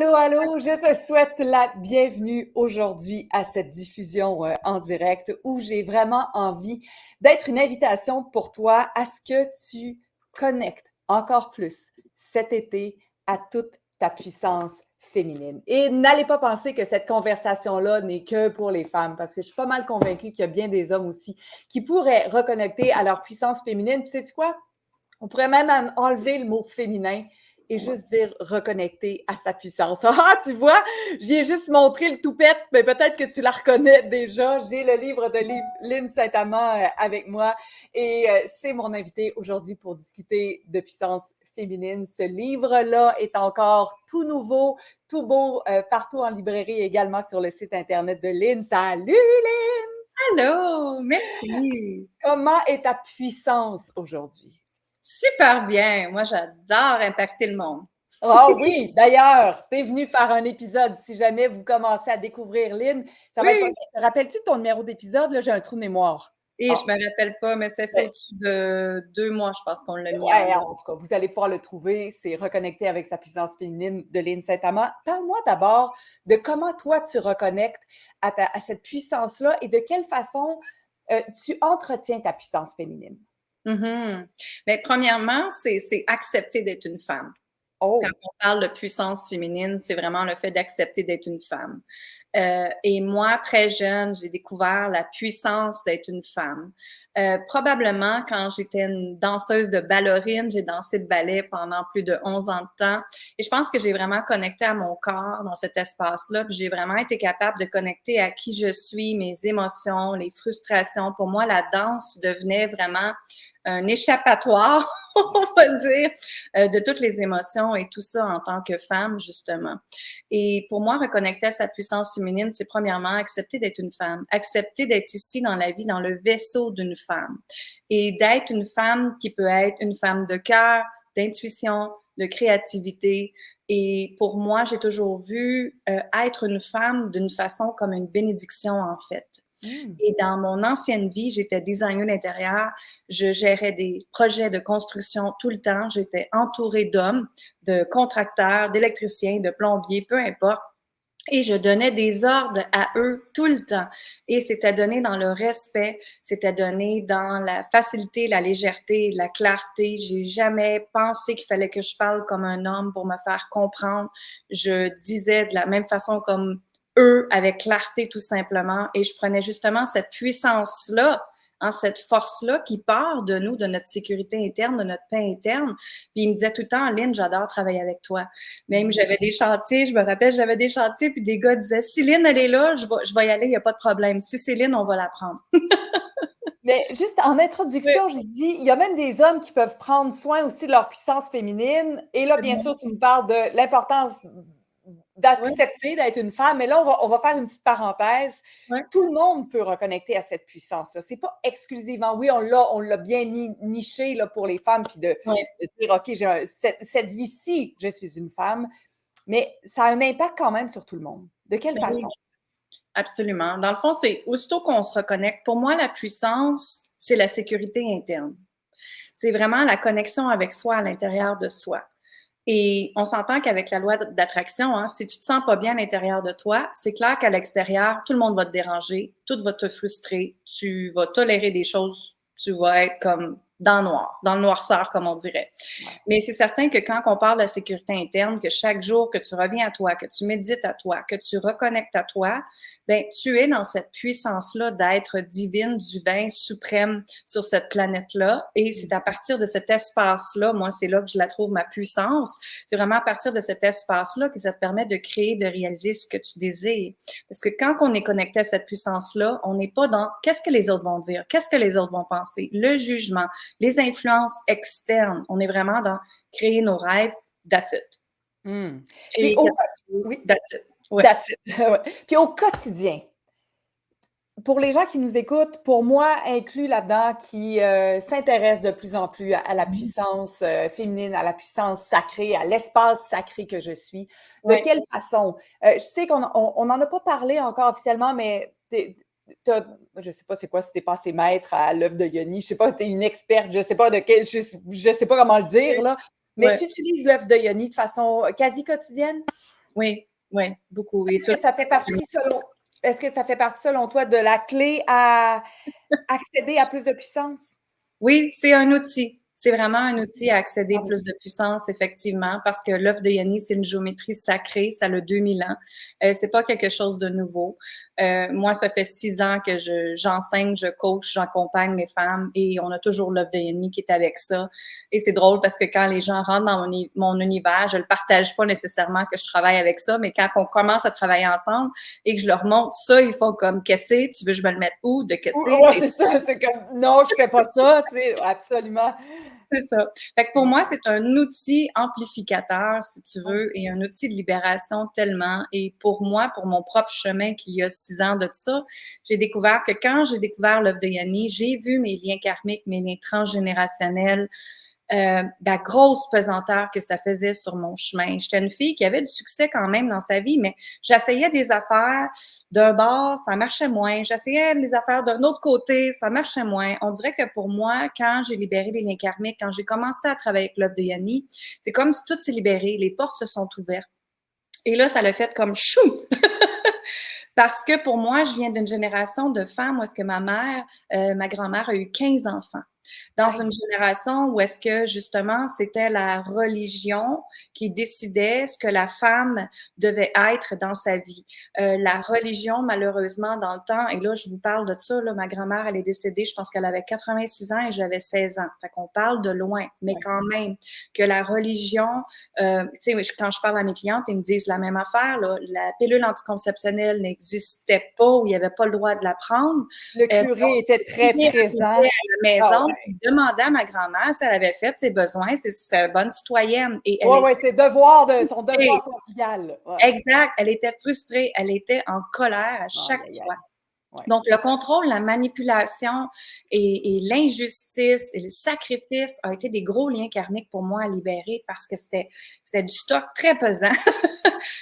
Allô, allô, je te souhaite la bienvenue aujourd'hui à cette diffusion en direct où j'ai vraiment envie d'être une invitation pour toi à ce que tu connectes encore plus cet été à toute ta puissance féminine. Et n'allez pas penser que cette conversation-là n'est que pour les femmes, parce que je suis pas mal convaincue qu'il y a bien des hommes aussi qui pourraient reconnecter à leur puissance féminine. Puis sais-tu quoi? On pourrait même enlever le mot féminin et juste dire reconnecter à sa puissance. Ah, tu vois, j'ai juste montré le toupette, mais peut-être que tu la reconnais déjà. J'ai le livre de Lynn Saint-Amand avec moi et c'est mon invité aujourd'hui pour discuter de puissance féminine. Ce livre-là est encore tout nouveau, tout beau, partout en librairie, également sur le site internet de Lynn. Salut Lynn! Allô, merci. Comment est ta puissance aujourd'hui? Super bien. Moi, j'adore impacter le monde. Ah oui, d'ailleurs, tu es venu faire un épisode. Si jamais vous commencez à découvrir Lynn, ça va être Oui. possible. Te rappelles-tu de ton numéro d'épisode? Là, j'ai un trou de mémoire. Et Ah, je me rappelle pas, mais ça fait ben, au-dessus de 2 mois, je pense qu'on l'a mis en ouais, ligne. en tout cas, vous allez pouvoir le trouver. C'est Reconnecter avec sa puissance féminine de Lynn Saint-Amand. Parle-moi d'abord de comment toi tu reconnectes à cette puissance-là et de quelle façon tu entretiens ta puissance féminine. Mais premièrement, c'est accepter d'être une femme. Quand Oh, on parle de puissance féminine, c'est vraiment le fait d'accepter d'être une femme. Et moi, très jeune, j'ai découvert la puissance d'être une femme. Probablement quand j'étais une danseuse de ballerine, j'ai dansé le ballet pendant plus de 11 ans de temps. Et je pense que j'ai vraiment connecté à mon corps dans cet espace-là. Puis j'ai vraiment été capable de connecter à qui je suis, mes émotions, les frustrations. Pour moi, la danse devenait vraiment un échappatoire, on va dire, de toutes les émotions et tout ça en tant que femme, justement. Et pour moi, reconnecter à sa puissance féminine, c'est premièrement accepter d'être une femme, accepter d'être ici dans la vie, dans le vaisseau d'une femme et d'être une femme qui peut être une femme de cœur, d'intuition, de créativité. Et pour moi, j'ai toujours vu être une femme d'une façon comme une bénédiction, en fait. hmm. Et dans mon ancienne vie, j'étais designer d'intérieur. Je gérais des projets de construction tout le temps. J'étais entourée d'hommes, de contracteurs, d'électriciens, de plombiers, peu importe. Et je donnais des ordres à eux tout le temps. Et c'était donné dans le respect, c'était donné dans la facilité, la légèreté, la clarté. J'ai jamais pensé qu'il fallait que je parle comme un homme pour me faire comprendre. Je disais de la même façon comme eux, avec clarté tout simplement. Et je prenais justement cette puissance-là, cette force-là qui part de nous, de notre sécurité interne, de notre paix interne. Puis il me disait tout le temps, Lynn, j'adore travailler avec toi. Même j'avais des chantiers, je me rappelle, j'avais des chantiers, puis des gars disaient, si Lynn, elle est là, je vais y aller, il n'y a pas de problème. Si c'est Lynn, on va la prendre. Mais juste en Oui, introduction, j'ai dit, il y a même des hommes qui peuvent prendre soin aussi de leur puissance féminine. Et là, c'est bien bon. sûr, tu me parles de l'importance Oui, d'accepter d'être une femme. Mais là, on va faire une petite parenthèse. oui. Tout le monde peut reconnecter à cette puissance-là. C'est pas exclusivement, oui, on l'a bien niché là, pour les femmes, puis Oui, de dire, OK, cette vie-ci, je suis une femme. Mais ça a un impact quand même sur tout le monde. De quelle ben oui, façon? absolument. Dans le fond, c'est aussitôt qu'on se reconnecte, pour moi, la puissance, c'est la sécurité interne. C'est vraiment la connexion avec soi à l'intérieur de soi. Et on s'entend qu'avec la loi d'attraction, si tu te sens pas bien à l'intérieur de toi, c'est clair qu'à l'extérieur, tout le monde va te déranger, tout va te frustrer, tu vas tolérer des choses, tu vas être comme dans le noir, dans le noirceur, comme on dirait. Ouais. Mais c'est certain que quand on parle de la sécurité interne, que chaque jour que tu reviens à toi, que tu médites à toi, que tu reconnectes à toi, ben tu es dans cette puissance-là d'être divine, divin, suprême sur cette planète-là. Et c'est à partir de cet espace-là, moi, c'est là que je la trouve ma puissance. C'est vraiment à partir de cet espace-là que ça te permet de créer, de réaliser ce que tu désires. Parce que quand on est connecté à cette puissance-là, on n'est pas dans qu'est-ce que les autres vont dire, qu'est-ce que les autres vont penser, le jugement, les influences externes. On est vraiment dans créer nos rêves, that's it. Hmm. Puis Et oui, that's it. Ouais. that's it. Ouais. Puis au quotidien, pour les gens qui nous écoutent, pour moi, inclus là-dedans, qui s'intéressent de plus en plus à la puissance féminine, à la puissance sacrée, à l'espace sacré que je suis, de Ouais. quelle façon? Je sais qu'on n'en a pas parlé encore officiellement, mais je sais pas c'est quoi, si t'es passé maître à l'œuvre de Yoni, je sais pas, tu es une experte, je sais pas de quel, je sais pas comment le dire, Ouais. là, mais Ouais. tu utilises l'œuvre de Yoni de façon quasi quotidienne? Oui, oui, beaucoup. Et Est-ce que ça fait partie est-ce que ça fait partie selon toi de la clé à accéder à plus de puissance? Oui, c'est un outil. C'est vraiment un outil à accéder Bravo. plus de puissance, effectivement, parce que l'œuf de Yoni, c'est une géométrie sacrée, ça a 2000 ans. C'est pas quelque chose de nouveau. Moi, ça fait 6 ans que j'enseigne, je coach, j'accompagne les femmes et on a toujours l'œuf de Yoni qui est avec ça. Et c'est drôle parce que quand les gens rentrent dans mon univers, je le partage pas nécessairement que je travaille avec ça, mais quand on commence à travailler ensemble et que je leur montre ça, ils font comme, qu'est-ce que tu veux, je me le mette où, de qu'est-ce Ouais, que c'est ça, c'est comme non, je fais pas ça, tu sais, absolument. c'est ça. Fait que pour Ouais. moi, c'est un outil amplificateur, si tu veux, et un outil de libération tellement. Et pour moi, pour mon propre chemin, qu'il y a 6 ans de ça, j'ai découvert que quand j'ai découvert l'œuvre de Yanni, j'ai vu mes liens karmiques, mes liens transgénérationnels, la grosse pesanteur que ça faisait sur mon chemin. J'étais une fille qui avait du succès quand même dans sa vie, mais j'essayais des affaires d'un bord, ça marchait moins. J'essayais des affaires d'un autre côté, ça marchait moins. On dirait que pour moi, quand j'ai libéré les liens karmiques, quand j'ai commencé à travailler avec l'œuvre de Yanni, c'est comme si tout s'est libéré, les portes se sont ouvertes. Et là, ça l'a fait comme chou! Parce que pour moi, je viens d'une génération de femmes où est-ce que ma grand-mère a eu 15 enfants. Dans une génération où est-ce que justement c'était la religion qui décidait ce que la femme devait être dans sa vie. La religion, malheureusement, dans le temps, et là je vous parle de ça, là, ma grand-mère, elle est décédée, je pense qu'elle avait 86 ans et j'avais 16 ans. Fait qu'on parle de loin, mais quand même, que la religion, tu sais, quand je parle à mes clientes, ils me disent la même affaire, là, la pilule anticonceptionnelle n'existait pas ou il n'y avait pas le droit de la prendre. Le curé était très présent. La Ah maison, ouais. puis demandait à ma grand-mère si elle avait fait ses besoins, c'est une bonne citoyenne. Et elle Ouais, ouais, était c'est son frustrée. devoir conjugal, là. Ouais. Exact, elle était frustrée, elle était en colère à Aïe, chaque aïe, fois. aïe. Ouais. Donc, le contrôle, la manipulation et l'injustice et le sacrifice ont été des gros liens karmiques pour moi à libérer parce que c'était du stock très pesant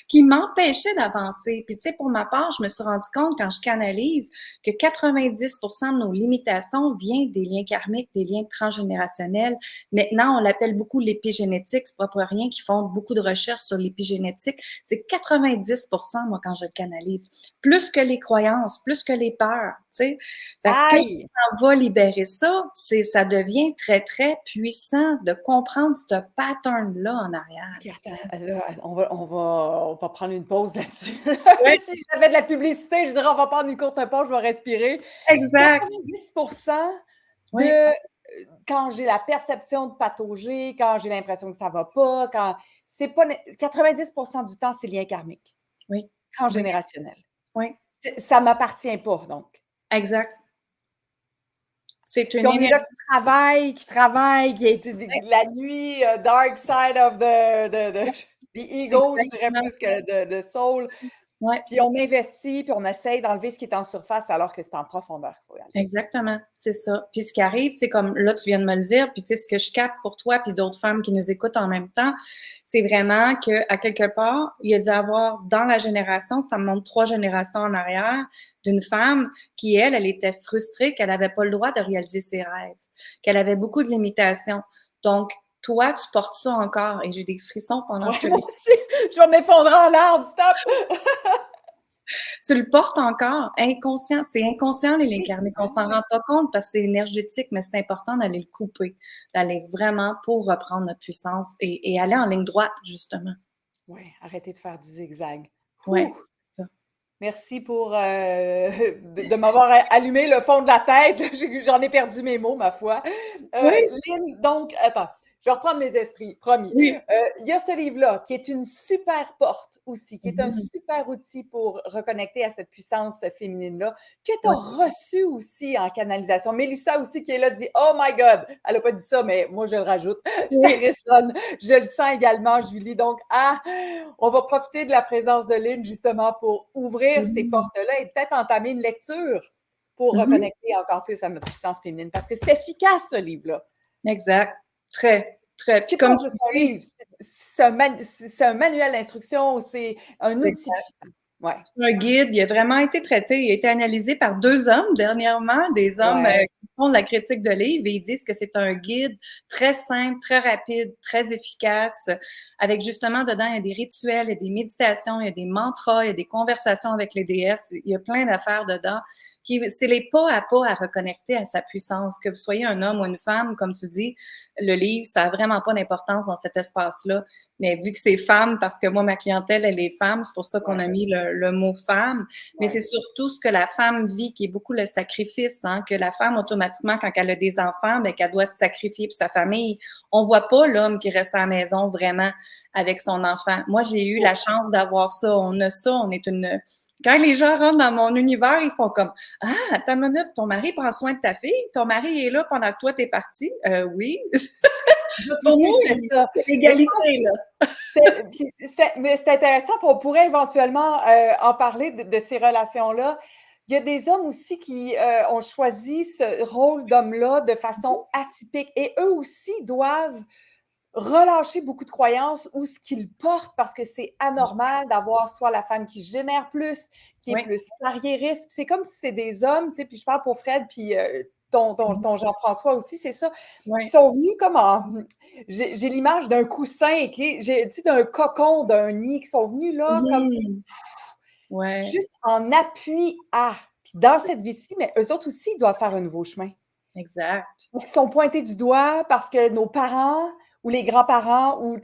qui m'empêchait d'avancer. Puis, tu sais, pour ma part, je me suis rendu compte quand je canalise que 90% de nos limitations viennent des liens karmiques, des liens transgénérationnels. Maintenant, on l'appelle beaucoup l'épigénétique. C'est pas pour rien qu'ils font beaucoup de recherches sur l'épigénétique. C'est 90%, moi, quand je le canalise. Plus que les croyances, plus que les peurs, tu sais. Fait que quand Aïe! on va libérer ça, ça devient très, très puissant de comprendre ce pattern-là en arrière. OK, attends, là, on va prendre une pause là-dessus. Oui, Si j'avais de la publicité, je dirais: «On va prendre une courte pause, je vais respirer». exact. 90 Oui, de quand j'ai la perception de patauger, quand j'ai l'impression que ça va pas, quand c'est pas né 90 du temps, c'est lien karmique, oui, oui, transgénérationnel. oui, Ça m'appartient pas, donc. exact. C'est Puis une on est là énergie. qui travaille, qui est la nuit, dark side of the ego, je dirais Exactement. plus que de soul. Ouais. Puis on investit, puis on essaye d'enlever ce qui est en surface alors que c'est en profondeur qu'il faut y aller. Exactement, c'est ça. Puis ce qui arrive, c'est comme là, tu viens de me le dire, puis tu sais, ce que je capte pour toi, puis d'autres femmes qui nous écoutent en même temps, c'est vraiment qu'à quelque part, il y a dû avoir dans la génération, ça me montre 3 générations en arrière, d'une femme qui, elle était frustrée qu'elle n'avait pas le droit de réaliser ses rêves, qu'elle avait beaucoup de limitations. Donc, toi, tu portes ça encore, et j'ai des frissons pendant que Ouais, je te moi lis. aussi, je vais m'effondrer en larmes, stop! Tu le portes encore, inconscient. C'est inconscient, les liens Oui, karmiques. On ben s'en oui. rend pas compte parce que c'est énergétique, mais c'est important d'aller le couper, d'aller vraiment pour reprendre notre puissance et aller en ligne droite, justement. Ouais, arrêtez de faire du zigzag. Ouais, Ouh! c'est ça. Merci pour, de m'avoir allumé le fond de la tête. J'en ai perdu mes mots, ma foi. Oui, Lynn, donc, attends, je vais reprendre mes esprits, promis. oui. Il y a ce livre-là qui est une super porte aussi, qui est un Mhm. super outil pour reconnecter à cette puissance féminine-là, que tu as Ouais. reçu aussi en canalisation. Mélissa aussi qui est là dit: «Oh my God!» Elle n'a pas dit ça, mais moi je le rajoute. Ça Oui. résonne. Je le sens également, Julie. Donc, on va profiter de la présence de Lynn justement pour ouvrir ces Mhm. portes-là et peut-être entamer une lecture pour Mhm. reconnecter encore plus à notre puissance féminine. Parce que c'est efficace, ce livre-là. Exact. Très, très. Puis C'est comme pas tu juste un dis, livre, c'est un manuel d'instruction, c'est un outil exact. puissant. Ouais, C'est un guide, il a vraiment été traité, il a été analysé par 2 hommes dernièrement, des hommes, ouais, qui font de la critique de livres et ils disent que c'est un guide très simple, très rapide, très efficace, avec justement dedans, il y a des rituels, il y a des méditations, il y a des mantras, il y a des conversations avec les déesses, il y a plein d'affaires dedans qui c'est les pas à reconnecter à sa puissance. Que vous soyez un homme ou une femme, comme tu dis, le livre, ça a vraiment pas d'importance dans cet espace-là. Mais vu que c'est femme, parce que moi, ma clientèle, elle est femme, c'est pour ça qu'on ouais, a mis le mot femme. Mais ouais, c'est surtout ce que la femme vit, qui est beaucoup le sacrifice, hein, que la femme, automatiquement, quand elle a des enfants, ben, qu'elle doit se sacrifier pour sa famille. On voit pas l'homme qui reste à la maison vraiment avec son enfant. Moi, j'ai eu la chance d'avoir ça. On a ça. On est une. Quand les gens rentrent dans mon univers, ils font comme ah, attends une minute, ton mari prend soin de ta fille, ton mari est là pendant que toi t'es parti. Oui. d'autres Pour aussi, nous, c'est ça. c'est Mais je pense l'égalité, là. mais c'est intéressant, puis on pourrait éventuellement en parler de ces relations-là. Il y a des hommes aussi qui ont choisi ce rôle d'homme-là de façon atypique et eux aussi doivent relâcher beaucoup de croyances ou ce qu'ils portent parce que c'est anormal d'avoir soit la femme qui génère plus, qui est Oui. plus carriériste. C'est comme si c'est des hommes, tu sais, puis je parle pour Fred, puis ton Jean-François aussi, c'est ça, qui Oui. sont venus comme en. J'ai l'image d'un coussin, OK? Tu sais, d'un cocon, d'un nid, qui sont venus là comme Mhm. Ouais, juste en appui à. Puis dans cette vie-ci, mais eux autres aussi, ils doivent faire un nouveau chemin. exact. Parce qu'ils sont pointés du doigt parce que nos parents ou les grands-parents ou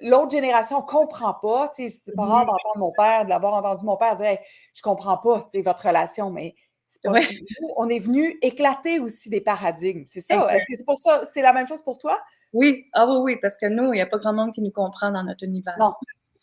l'autre génération ne comprend pas. C'est pas rare Mhm. d'entendre mon père, de l'avoir entendu mon père dire hey, je comprends pas votre relation, mais c'est pas. Ouais, Nous, on est venu éclater aussi des paradigmes. C'est ça. Est-ce exact. que c'est pour ça? C'est la même chose pour toi? Oui, ah oui, oui, parce que nous, il n'y a pas grand monde qui nous comprend dans notre univers. Non.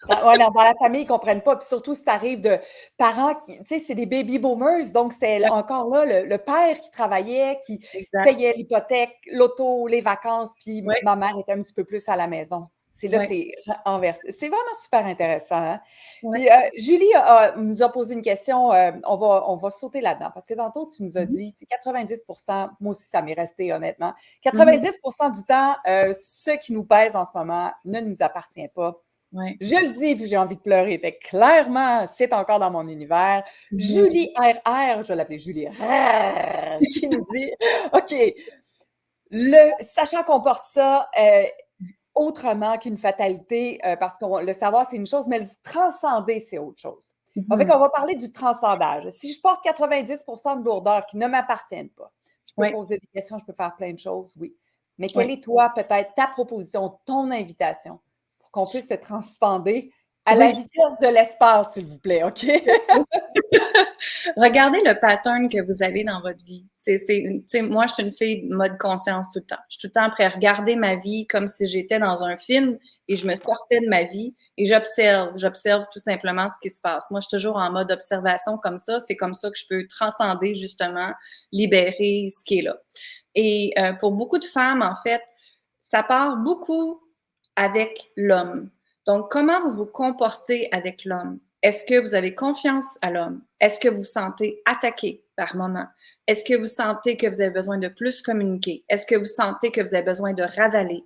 Ouais, non, dans la famille, ils ne comprennent pas. Puis surtout, si tu arrives de parents qui, tu sais, c'est des baby boomers, donc c'était Ouais, encore là le père qui travaillait, qui exact. payait l'hypothèque, l'auto, les vacances, puis Oui, ma mère était un petit peu plus à la maison. C'est là, oui, c'est inversé. C'est vraiment super intéressant. Hein? oui. Puis Julie nous a posé une question, on va sauter là-dedans, parce que tantôt, tu nous as Mhm. dit, 90 moi aussi, ça m'est resté honnêtement. Mhm. 90 du temps, ce qui nous pèse en ce moment ne nous appartient pas. Ouais. Je le dis, puis j'ai envie de pleurer. Fait que clairement, c'est encore dans mon univers. Mhm. Julie RR, je vais l'appeler Julie RR, qui nous dit OK, sachant qu'on porte ça autrement qu'une fatalité, parce que le savoir, c'est une chose, mais le transcender, c'est autre chose. En fait, Mhm. on va parler du transcendage. Si je porte 90 de lourdeur qui ne m'appartiennent pas, je peux Ouais. poser des questions, je peux faire plein de choses, oui. Mais quelle Ouais. est, toi, peut-être ta proposition, ton invitation pour qu'on puisse se transcender à la Oui. vitesse de l'espace, s'il vous plaît, OK? Regardez le pattern que vous avez dans votre vie. Moi, je suis une fille de mode conscience tout le temps. Je suis tout le temps prête à regarder ma vie comme si j'étais dans un film et je me sortais de ma vie et j'observe. J'observe tout simplement ce qui se passe. Moi, je suis toujours en mode observation comme ça. C'est comme ça que je peux transcender, justement, libérer ce qui est là. Et pour beaucoup de femmes, en fait, ça part beaucoup avec l'homme. Donc, comment vous vous comportez avec l'homme? Est-ce que vous avez confiance à l'homme? Est-ce que vous vous sentez attaqué par moment? Est-ce que vous sentez que vous avez besoin de plus communiquer? Est-ce que vous sentez que vous avez besoin de ravaler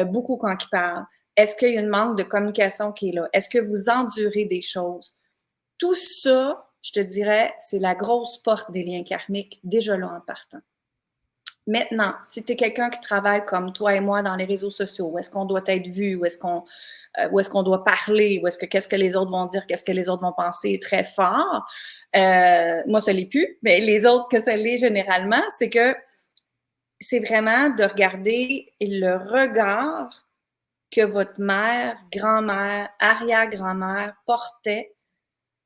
beaucoup quand il parle? Est-ce qu'il y a une manque de communication qui est là? Est-ce que vous endurez des choses? Tout ça, je te dirais, c'est la grosse porte des liens karmiques déjà là en partant. Maintenant, si tu es quelqu'un qui travaille comme toi et moi dans les réseaux sociaux, où est-ce qu'on doit être vu, où est-ce qu'on doit parler, où est-ce que qu'est-ce que les autres vont dire, qu'est-ce que les autres vont penser très fort. Moi, ça l'est plus, mais les autres que ça l'est généralement, c'est que c'est vraiment de regarder le regard que votre mère, grand-mère, arrière-grand-mère portait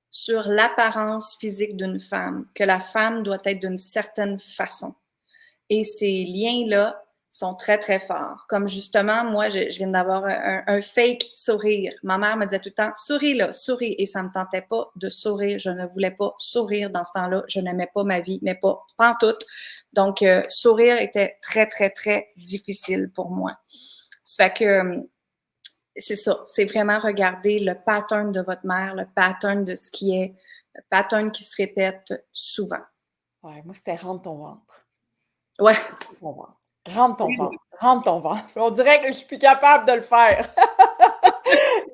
sur l'apparence physique d'une femme, que la femme doit être d'une certaine façon. Et ces liens-là sont très, très forts. Comme justement, moi, je viens d'avoir un fake sourire. Ma mère me disait tout le temps, souris là, souris. Et ça ne me tentait pas de sourire. Je ne voulais pas sourire dans ce temps-là. Je n'aimais pas ma vie, mais pas pantoute. Donc, sourire était très, très, très difficile pour moi. Ça fait que c'est ça. C'est vraiment regarder le pattern de votre mère, le pattern de ce qui est, le pattern qui se répète souvent. Ouais, moi, c'était rentre ton ventre. Ouais. Ton ventre. Rentre ton ventre. Rentre ton ventre. On dirait que je suis plus capable de le faire.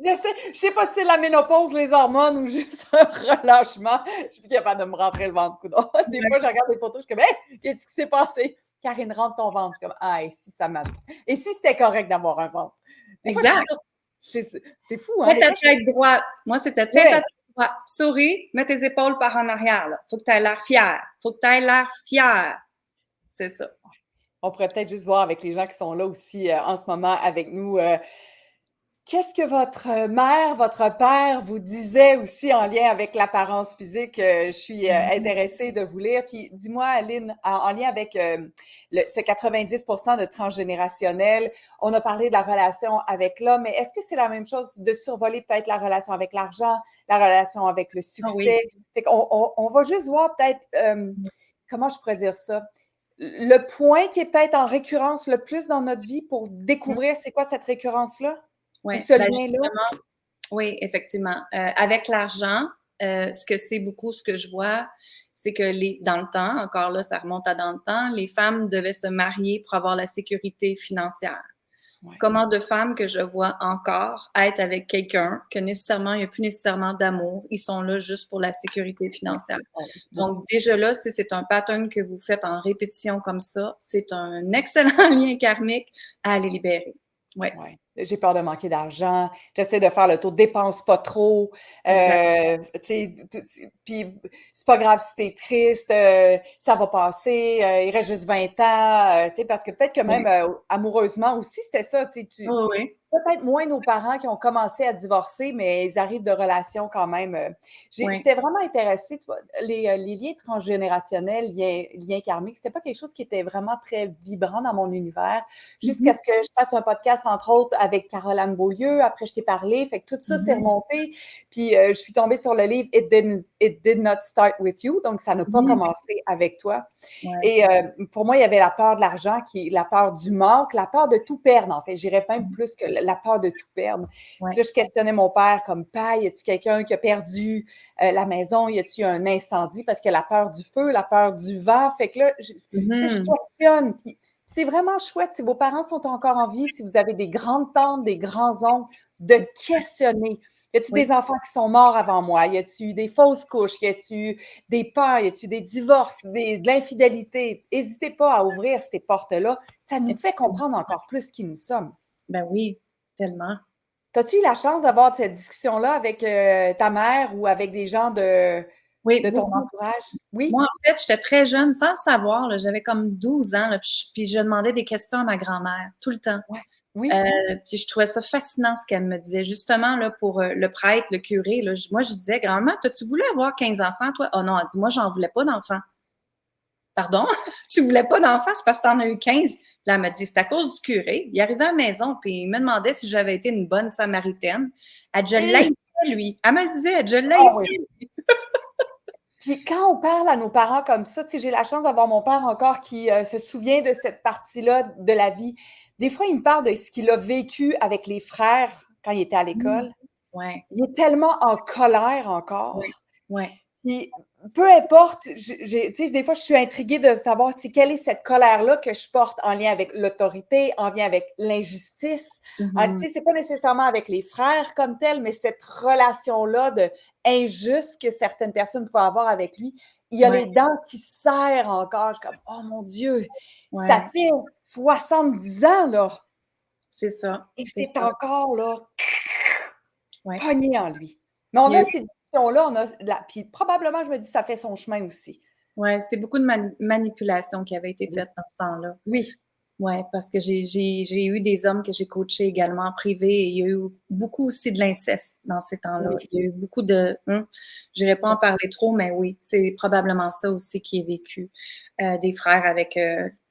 Je sais pas si c'est la ménopause, les hormones ou juste un relâchement. Je suis plus capable de me rentrer le ventre, coudonc. Des fois, je regarde des photos, je suis comme, hey, qu'est-ce qui s'est passé? Karine, rentre ton ventre. Je suis comme, ah, et si ça m'a. Et si c'était correct d'avoir un ventre? Des fois, je suis Exact. sûre. C'est fou, hein? Mets Des ta fois, tête droite. Moi, c'était tiens ta ouais. tête droite. Souris, mets tes épaules par en arrière. Là. Faut que tu aies l'air fier. Faut que tu aies l'air fier. C'est ça. On pourrait peut-être juste voir avec les gens qui sont là aussi en ce moment avec nous. Qu'est-ce que votre mère, votre père vous disait aussi en lien avec l'apparence physique? Je suis intéressée de vous lire. Puis dis-moi, Aline, en lien avec ce 90% de transgénérationnel, on a parlé de la relation avec l'homme, mais est-ce que c'est la même chose de survoler peut-être la relation avec l'argent, la relation avec le Ah oui. succès? Fait qu'on va juste voir peut-être, comment je pourrais dire ça? Le point qui est peut-être en récurrence le plus dans notre vie pour découvrir c'est quoi cette récurrence-là? Ou Ouais. ce Ben, lien-là? oui, effectivement. Avec l'argent, ce que c'est beaucoup, ce que je vois, c'est que dans le temps, encore là, ça remonte à dans le temps, les femmes devaient se marier pour avoir la sécurité financière. Ouais. Comment de femmes que je vois encore être avec quelqu'un que nécessairement, il n'y a plus nécessairement d'amour. Ils sont là juste pour la sécurité financière. Donc, déjà là, si c'est un pattern que vous faites en répétition comme ça, c'est un excellent lien karmique à aller libérer. Ouais. Ouais. J'ai peur de manquer d'argent. J'essaie de faire le tour, dépense pas trop. Puis c'est pas grave si t'es triste, ça va passer, il reste juste 20 ans. Parce que peut-être que même amoureusement aussi, c'était ça. Oh, oui. Peut-être moins nos parents qui ont commencé à divorcer, mais ils arrivent de relations quand même. Oui. J'étais vraiment intéressée, tu vois, les liens transgénérationnels, liens karmiques, c'était pas quelque chose qui était vraiment très vibrant dans mon univers, jusqu'à ce que je fasse un podcast, entre autres, avec Caroline Beaulieu. Après, je t'ai parlé, fait que tout ça s'est remonté. Puis, je suis tombée sur le livre It Did Not Start With You, donc ça n'a pas commencé avec toi. Ouais. Et pour moi, il y avait la peur de l'argent, qui est la peur du manque, la peur de tout perdre, en fait. J'irais même plus que la peur de tout perdre. Ouais. Puis là, je questionnais mon père comme, Père, y a-tu quelqu'un qui a perdu la maison? Y a-tu un incendie? Parce qu'il y a la peur du feu, la peur du vent. Fait que là, je questionne. Puis c'est vraiment chouette. Si vos parents sont encore en vie, si vous avez des grandes tantes, des grands-oncles, de questionner. Y a-tu des enfants qui sont morts avant moi? Y a-tu des fausses couches? Y a-tu des peurs? Y a-tu des divorces? De l'infidélité? N'hésitez pas à ouvrir ces portes-là. Ça nous fait comprendre encore plus qui nous sommes. Ben oui, tellement. T'as-tu eu la chance d'avoir cette discussion-là avec ta mère ou avec des gens de ton entourage? Oui? Moi, en fait, j'étais très jeune, sans le savoir, là, j'avais comme 12 ans, là, puis je demandais des questions à ma grand-mère, tout le temps. Ouais. Oui. Puis je trouvais ça fascinant ce qu'elle me disait. Justement, là, pour le prêtre, le curé, là, moi, je disais, grand-mère, t'as-tu voulu avoir 15 enfants, toi? Oh non, elle dit, moi, j'en voulais pas d'enfants. Pardon? Tu voulais pas d'enfants? C'est parce que t'en as eu 15. Là, elle m'a dit, c'est à cause du curé. Il arrivait à la maison, puis il me demandait si j'avais été une bonne samaritaine. Elle dit, je l'haïssais, lui. Elle me le disait, je l'haïssais, lui. Puis quand on parle à nos parents comme ça, tu sais, j'ai la chance d'avoir mon père encore qui se souvient de cette partie-là de la vie. Des fois, il me parle de ce qu'il a vécu avec les frères quand il était à l'école. Ouais. Il est tellement en colère encore. Ouais. Ouais. Puis peu importe, tu sais, des fois, je suis intriguée de savoir, tu sais, quelle est cette colère-là que je porte en lien avec l'autorité, en lien avec l'injustice. Tu sais, c'est pas nécessairement avec les frères comme tel, mais cette relation-là de injuste que certaines personnes pouvaient avoir avec lui. Il y a les dents qui serrent encore. Je suis comme, oh mon Dieu, ça fait 70 ans, là. C'est ça. Et c'est encore, là, Ouais. pogné en lui. Mais on a ces discussions-là, puis probablement, je me dis, ça fait son chemin aussi. Ouais, c'est beaucoup de manipulation qui avait été faite dans ce temps-là. Oui. Ouais, parce que j'ai eu des hommes que j'ai coachés également en privé et il y a eu beaucoup aussi de l'inceste dans ces temps-là. Oui. Il y a eu beaucoup de... je n'irai pas en parler trop, mais oui, c'est probablement ça aussi qui est vécu. Des frères avec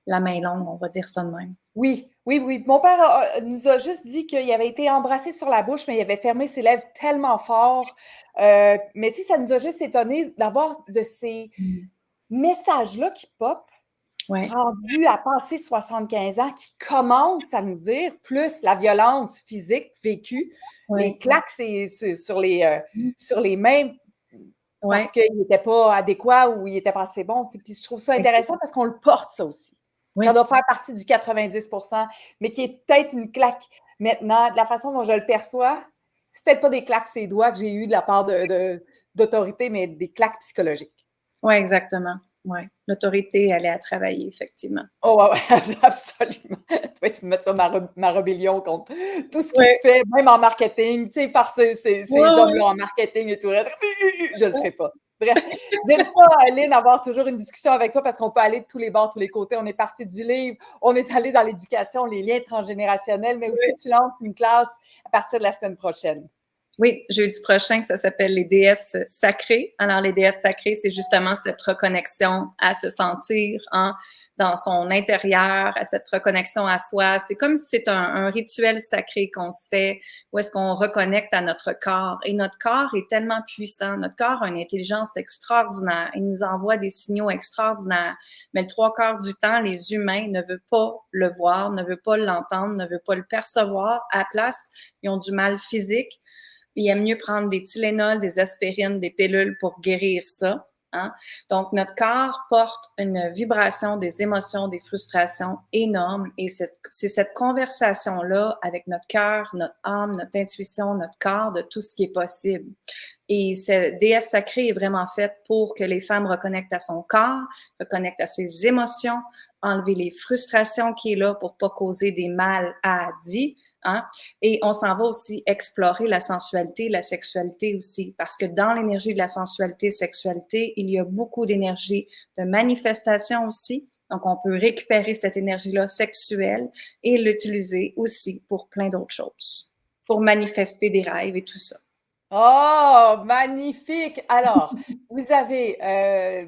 la main longue, on va dire ça de même. Oui, oui, oui. Mon père nous a juste dit qu'il avait été embrassé sur la bouche, mais il avait fermé ses lèvres tellement fort. Mais tu sais, ça nous a juste étonné d'avoir de ces messages-là qui pop, rendus à passer 75 ans, qui commencent à nous dire, plus la violence physique vécue, les claques sur les mains parce qu'il n'était pas adéquat ou il n'était pas assez bon. Puis je trouve ça intéressant parce qu'on le porte, ça aussi. Ça doit faire partie du 90%, mais qui est peut-être une claque maintenant. De la façon dont je le perçois, c'est peut-être pas des claques ses doigts que j'ai eues de la part d'autorité, mais des claques psychologiques. Oui, exactement. Oui. L'autorité, elle est à travailler, effectivement. Oh, ouais, ouais, absolument. Toi, tu me mets ça ma rébellion contre tout ce qui Oui. se fait, même en marketing, tu sais, par ces Ouais, hommes-là en marketing et tout le reste. Je le ferai pas. Bref, j'aime ça, Lynn, avoir toujours une discussion avec toi parce qu'on peut aller de tous les bords, tous les côtés. On est parti du livre, on est allé dans l'éducation, les liens transgénérationnels, mais aussi ouais. tu lances une classe à partir de la semaine prochaine. Oui, jeudi prochain, ça s'appelle les déesses sacrées. Alors, les déesses sacrées, c'est justement cette reconnexion à se sentir dans son intérieur, à cette reconnexion à soi. C'est comme si c'est un rituel sacré qu'on se fait, où est-ce qu'on reconnecte à notre corps. Et notre corps est tellement puissant. Notre corps a une intelligence extraordinaire. Il nous envoie des signaux extraordinaires. Mais le trois quarts du temps, les humains ne veulent pas le voir, ne veulent pas l'entendre, ne veulent pas le percevoir. À la place, ils ont du mal physique. Il aime mieux prendre des Tylenol, des aspirines, des pilules pour guérir ça. Hein? Donc, notre corps porte une vibration, des émotions, des frustrations énormes. Et c'est cette conversation-là avec notre cœur, notre âme, notre intuition, notre corps, de tout ce qui est possible. Et cette déesse sacrée est vraiment faite pour que les femmes reconnectent à son corps, reconnectent à ses émotions, enlever les frustrations qui est là pour pas causer des maladies. Hein? Et on s'en va aussi explorer la sensualité, la sexualité aussi, parce que dans l'énergie de la sensualité, sexualité, il y a beaucoup d'énergie de manifestation aussi. Donc, on peut récupérer cette énergie-là sexuelle et l'utiliser aussi pour plein d'autres choses, pour manifester des rêves et tout ça. Oh, magnifique! Alors, vous avez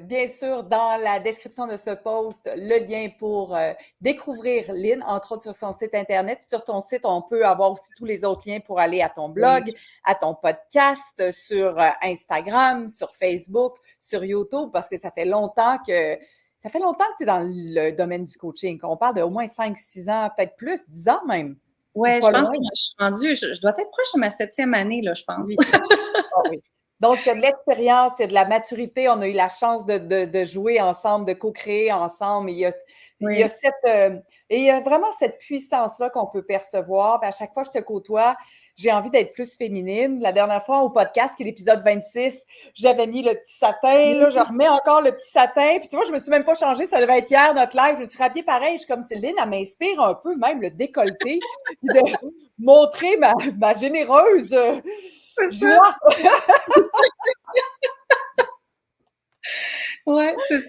bien sûr dans la description de ce post le lien pour découvrir Lynn, entre autres sur son site Internet. Sur ton site, on peut avoir aussi tous les autres liens pour aller à ton Oui. blog, à ton podcast, sur Instagram, sur Facebook, sur YouTube, parce que ça fait longtemps que tu es dans le domaine du coaching. On parle d'au moins 5, 6 ans, peut-être plus, 10 ans même. Ou Ouais, je pas pense loin. que je suis rendue, je dois être proche de ma 7e année, là, je pense. Oui. Ah oui. Donc, il y a de l'expérience, il y a de la maturité. On a eu la chance de jouer ensemble, de co-créer ensemble. Il y a Oui. et il y a vraiment cette puissance-là qu'on peut percevoir. Puis à chaque fois que je te côtoie, j'ai envie d'être plus féminine. La dernière fois, au podcast, qui est l'épisode 26, j'avais mis le petit satin. Là, je remets encore le petit satin. Puis tu vois, je me suis même pas changée. Ça devait être hier, notre live. Je me suis rhabillée pareil. Je suis comme Céline, elle m'inspire un peu, même le décolleté. Puis de montrer ma généreuse C'est ça. joie. Ouais, c'est ça.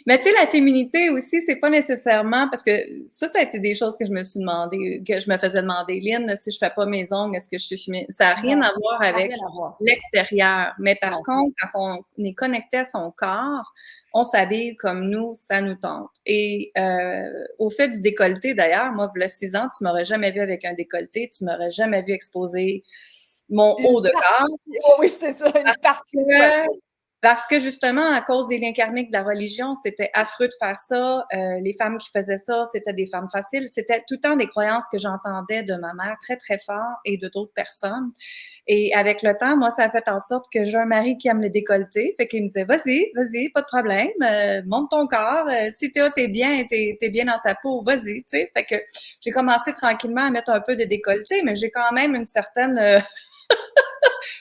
Mais tu sais, la féminité aussi, c'est pas nécessairement parce que ça a été des choses que je me suis demandé, que je me faisais demander, Lynn, si je fais pas mes ongles, est-ce que je suis féminine? Ça n'a rien Non, à voir ça n'a avec rien à voir. l'extérieur. Mais par Non. contre, quand on est connecté à son corps, on s'habille comme nous, ça nous tente. Et au fait du décolleté, d'ailleurs, moi, il y a 6 ans, tu m'aurais jamais vu avec un décolleté, tu m'aurais jamais vu exposer mon haut Une de partie, corps. oh oui, c'est ça, une partie de Que poitrine. Parce que justement, à cause des liens karmiques de la religion, c'était affreux de faire ça. Les femmes qui faisaient ça, c'était des femmes faciles. C'était tout le temps des croyances que j'entendais de ma mère très, très fort et de d'autres personnes. Et avec le temps, moi, ça a fait en sorte que j'ai un mari qui aime le décolleté. Fait qu'il me disait, vas-y, vas-y, pas de problème, monte ton corps. Si t'es bien, t'es bien dans ta peau, vas-y, tu sais. Fait que j'ai commencé tranquillement à mettre un peu de décolleté, mais j'ai quand même une certaine...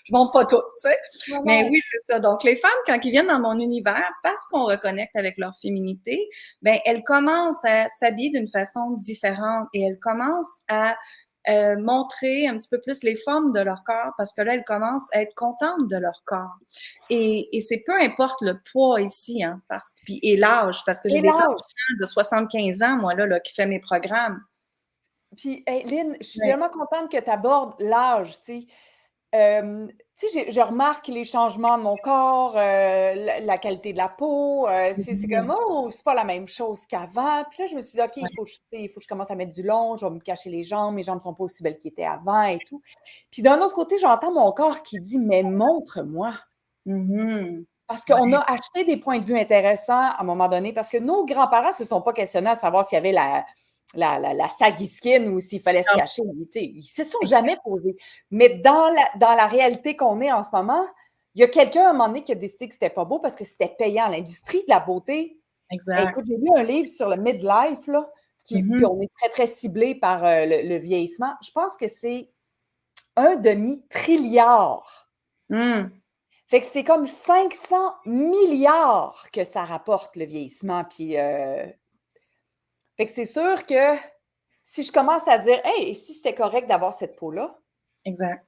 je monte pas tout, tu sais. Non, Mais non. oui, c'est ça. Donc, les femmes, quand ils viennent dans mon univers, parce qu'on reconnecte avec leur féminité, ben elles commencent à s'habiller d'une façon différente et elles commencent à montrer un petit peu plus les formes de leur corps parce que là, elles commencent à être contentes de leur corps. Et c'est peu importe le poids ici, hein, et l'âge, parce que j'ai Et des femmes l'âge. de 75 ans, moi, là, qui fait mes programmes. Puis, hey, Lynn, je suis Ouais. vraiment contente que tu abordes l'âge, tu sais. Tu sais, je remarque les changements de mon corps, la qualité de la peau, tu sais, c'est comme: Mhm. «Oh, c'est pas la même chose qu'avant». Puis là, je me suis dit: «OK, Ouais. il faut que je commence à mettre du long, je vais me cacher les jambes, mes jambes sont pas aussi belles qu'elles étaient avant et tout». Puis d'un autre côté, j'entends mon corps qui dit: «Mais montre-moi». Mhm. Parce qu'on Ouais. a acheté des points de vue intéressants à un moment donné, parce que nos grands-parents se sont pas questionnés à savoir s'il y avait la saggy skin ou s'il fallait se Non, cacher. Ils se sont jamais posés. Mais dans la réalité qu'on est en ce moment, il y a quelqu'un à un moment donné qui a décidé que c'était pas beau parce que c'était payant. L'industrie de la beauté, exact. écoute, j'ai lu un livre sur le midlife, là, puis Mhm. on est très, très ciblé par le vieillissement. Je pense que c'est 1/2 trilliard. Mmh. Fait que c'est comme 500 milliards que ça rapporte, le vieillissement. Puis, fait que c'est sûr que si je commence à dire, hey, et si c'était correct d'avoir cette peau-là, Exact.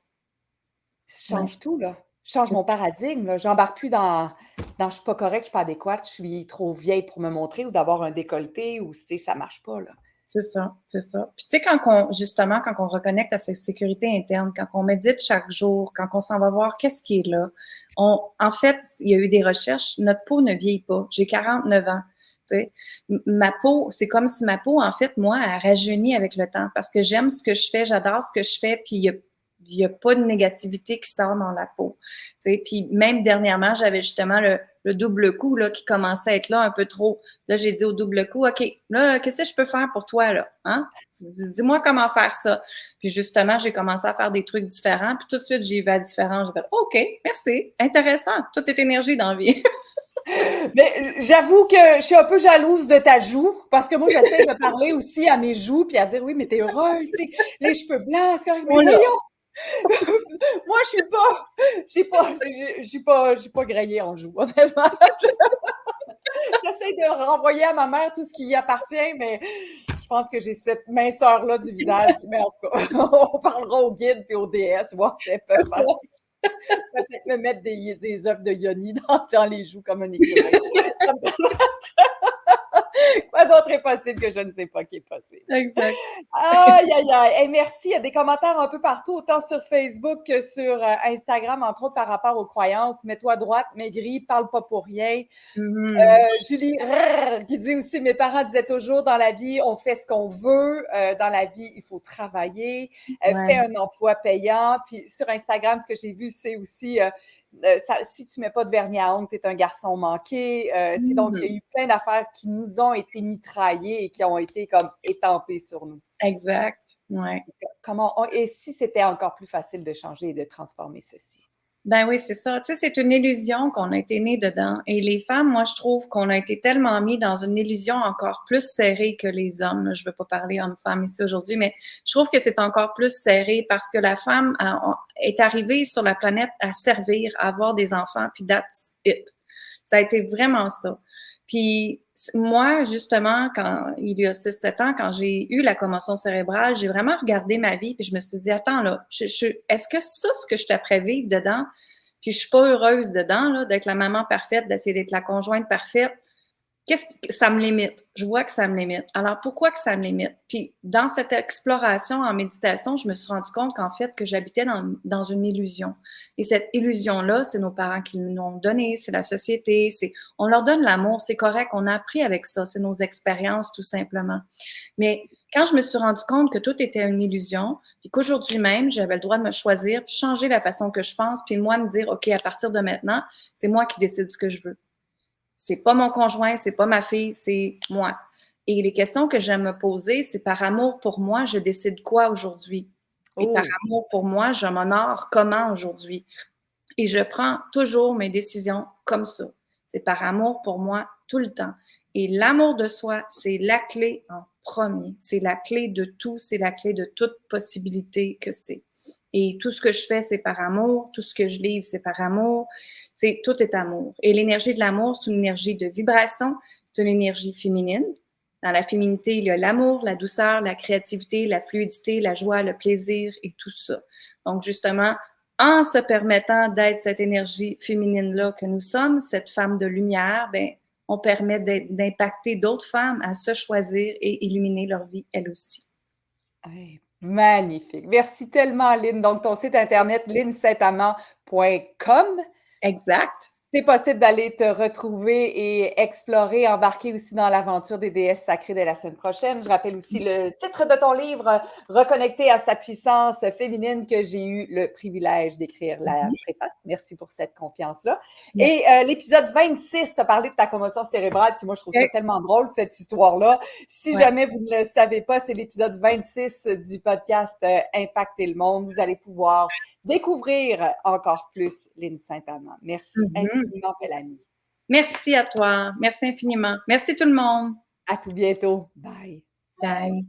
je Ouais. change tout, là. Je change mon paradigme, là. J'embarque plus dans je suis pas correcte, je suis pas adéquate, je suis trop vieille pour me montrer ou d'avoir un décolleté ou, tu sais, ça marche pas, là. C'est ça, c'est ça. Puis tu sais, justement, quand on reconnecte à cette sécurité interne, quand on médite chaque jour, quand on s'en va voir qu'est-ce qui est là, en fait, il y a eu des recherches, notre peau ne vieillit pas. J'ai 49 ans, tu sais. Ma peau, c'est comme si ma peau, en fait, moi, elle rajeunit avec le temps parce que j'aime ce que je fais, j'adore ce que je fais, puis il y a pas de négativité qui sort dans la peau, tu sais. Puis même dernièrement, j'avais justement le double cou là, qui commençait à être là un peu trop. Là, j'ai dit au double cou, OK, là, qu'est-ce que je peux faire pour toi, là? Hein? Dis-moi comment faire ça. Puis justement, j'ai commencé à faire des trucs différents. Puis tout de suite, j'ai vu la différence. J'ai fait, OK, merci, intéressant. Tout est énergie dans la vie. Mais j'avoue que je suis un peu jalouse de ta joue, parce que moi, j'essaie de parler aussi à mes joues, puis à dire, oui, mais t'es heureuse, tu sais, les cheveux blancs, c'est correct. Mais Oh là! voyons, moi, je suis pas grillée en joue, honnêtement. J'essaie de renvoyer à ma mère tout ce qui y appartient, mais je pense que j'ai cette minceur-là du visage qui, mais en tout cas, on parlera au guide puis au DS, voir si elles C'est peuvent ça. peut-être me mettre des œufs de yoni dans les joues comme un écureuil. Quoi d'autre est possible que je ne sais pas qui est possible? Exact. Aïe, aïe, aïe. Hey, merci. Il y a des commentaires un peu partout, autant sur Facebook que sur Instagram, entre autres par rapport aux croyances. Mets-toi droite, maigrie, parle pas pour rien. Mhm. Julie qui dit aussi, mes parents disaient toujours, dans la vie, on fait ce qu'on veut. Dans la vie, il faut travailler. Ouais. Fais un emploi payant. Puis sur Instagram, ce que j'ai vu, c'est aussi, si tu mets pas de vernis à ongles, t'es un garçon manqué. Tu sais, donc, il y a Mhm. eu plein d'affaires qui nous ont été mitraillées et qui ont été comme étampées sur nous. Exact. Ouais. Et si c'était encore plus facile de changer et de transformer ceci? Ben oui, c'est ça. Tu sais, c'est une illusion qu'on a été né dedans. Et les femmes, moi, je trouve qu'on a été tellement mis dans une illusion encore plus serrée que les hommes. Là, je veux pas parler homme-femme ici aujourd'hui, mais je trouve que c'est encore plus serré parce que la femme est arrivée sur la planète à servir, à avoir des enfants, puis that's it. Ça a été vraiment ça. Puis moi, justement, quand il y a 6-7 ans, quand j'ai eu la commotion cérébrale, j'ai vraiment regardé ma vie, puis je me suis dit, attends, là, est-ce que ça, ce que je t'apprends vivre dedans, puis je suis pas heureuse dedans, là, d'être la maman parfaite, d'essayer d'être la conjointe parfaite, qu'est-ce que ça me limite? Je vois que ça me limite. Alors, pourquoi que ça me limite? Puis, dans cette exploration en méditation, je me suis rendu compte qu'en fait, que j'habitais dans une illusion. Et cette illusion-là, c'est nos parents qui nous l'ont donnée, c'est la société, on leur donne l'amour, c'est correct, on a appris avec ça, c'est nos expériences, tout simplement. Mais quand je me suis rendu compte que tout était une illusion, puis qu'aujourd'hui même, j'avais le droit de me choisir, puis changer la façon que je pense, puis moi, me dire, OK, à partir de maintenant, c'est moi qui décide ce que je veux. C'est pas mon conjoint, c'est pas ma fille, c'est moi. Et les questions que j'aime me poser, c'est par amour pour moi, je décide quoi aujourd'hui? Et par Oh! amour pour moi, je m'honore comment aujourd'hui? Et je prends toujours mes décisions comme ça. C'est par amour pour moi tout le temps. Et l'amour de soi, c'est la clé en premier. C'est la clé de tout, c'est la clé de toute possibilité que c'est. Et tout ce que je fais, c'est par amour. Tout ce que je livre, c'est par amour. Tout est amour. Et l'énergie de l'amour, c'est une énergie de vibration. C'est une énergie féminine. Dans la féminité, il y a l'amour, la douceur, la créativité, la fluidité, la joie, le plaisir et tout ça. Donc, justement, en se permettant d'être cette énergie féminine-là que nous sommes, cette femme de lumière, ben, on permet d'impacter d'autres femmes à se choisir et illuminer leur vie, elles aussi. Hey, magnifique. Merci tellement, Lynn. Donc, ton site internet, lynnsaintamant.com. Exact. C'est possible d'aller te retrouver et explorer, embarquer aussi dans l'aventure des déesses sacrées dès la semaine prochaine. Je rappelle aussi le titre de ton livre, Reconnecter à sa puissance féminine, que j'ai eu le privilège d'écrire la préface. Merci pour cette confiance-là. Merci. Et l'épisode 26, tu as parlé de ta commotion cérébrale, puis moi, je trouve ça Okay. tellement drôle, cette histoire-là. Si Ouais. jamais vous ne le savez pas, c'est l'épisode 26 du podcast Impacter le monde. Vous allez pouvoir découvrir encore plus Lynn Saint-Amand. Merci infiniment, belle amie. Merci à toi. Merci infiniment. Merci tout le monde. À tout bientôt. Bye. Bye.